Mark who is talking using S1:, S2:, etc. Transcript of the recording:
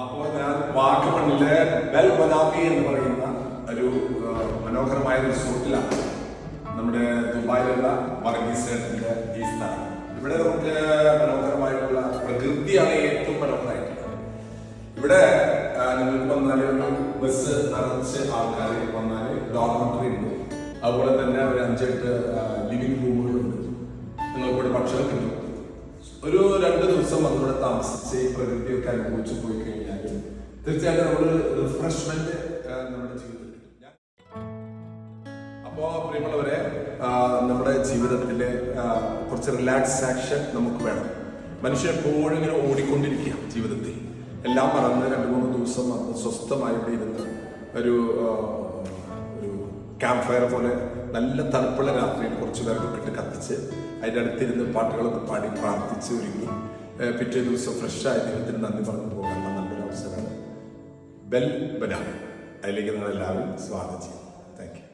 S1: അപ്പോൾ ഞാൻ വാഗമണിലെ ബെൽ ബനാബി എന്ന് പറയുന്ന ഒരു മനോഹരമായ റിസോർട്ടിലാണ്. നമ്മുടെ ദുബായിലുള്ള വർഗീസേട്ടൻ്റെ ഈ സ്ഥലം. ഇവിടെ നമുക്ക് മനോഹരമായിട്ടുള്ള പ്രകൃതിയാണ് ഏറ്റവും മനോഹരമായിട്ടുള്ളത്. ഇവിടെ നിങ്ങൾക്ക് വന്നാൽ ഒരു ബസ് നിറച്ച് ആൾക്കാർ വന്നാൽ ഡോർമെറ്ററി ഉണ്ട്. അതുപോലെ തന്നെ ഒരു 5-8 ലിവിംഗ് റൂമുകളുണ്ട്. നിങ്ങൾക്ക് ഇവിടെ ഭക്ഷണം കിട്ടും. ഒരു 2 ദിവസം വന്നിവിടെ താമസിച്ച് ഈ പ്രകൃതിയൊക്കെ അനുഭവിച്ച് പോയി കഴിഞ്ഞാൽ തീർച്ചയായിട്ടും നമ്മൾ റിഫ്രഷ്മെന്റ് നമ്മുടെ ജീവിതത്തിൽ. അപ്പോൾ പ്രിയമുള്ളവരെ, നമ്മുടെ ജീവിതത്തിലെ കുറച്ച് റിലാക്സാക്ഷൻ നമുക്ക് വേണം. മനുഷ്യൻ എപ്പോഴും ഇങ്ങനെ ഓടിക്കൊണ്ടിരിക്കുക ജീവിതത്തിൽ. എല്ലാം മറന്ന് 2-3 ദിവസം വന്ന് സ്വസ്ഥമായി ഇവിടെ ഇരുന്ന് ഒരു ക്യാമ്പ് ഫയർ പോലെ നല്ല തണുപ്പുള്ള രാത്രിയിൽ കുറച്ച് പേർക്ക് ഇട്ട് കത്തിച്ച് അതിൻ്റെ അടുത്തിരുന്ന് പാട്ടുകളൊക്കെ പാടി പ്രാർത്ഥിച്ച് ഒരുങ്ങി പിറ്റേ ദിവസം ഫ്രഷായ ദൈവത്തിന് നന്ദി പറഞ്ഞു പോകാനുള്ള നല്ലൊരു അവസരമാണ് ബെൽ ബനാബി. അതിലേക്ക് നിങ്ങൾ എല്ലാവരും സ്വാഗതം ചെയ്യും. Thank you.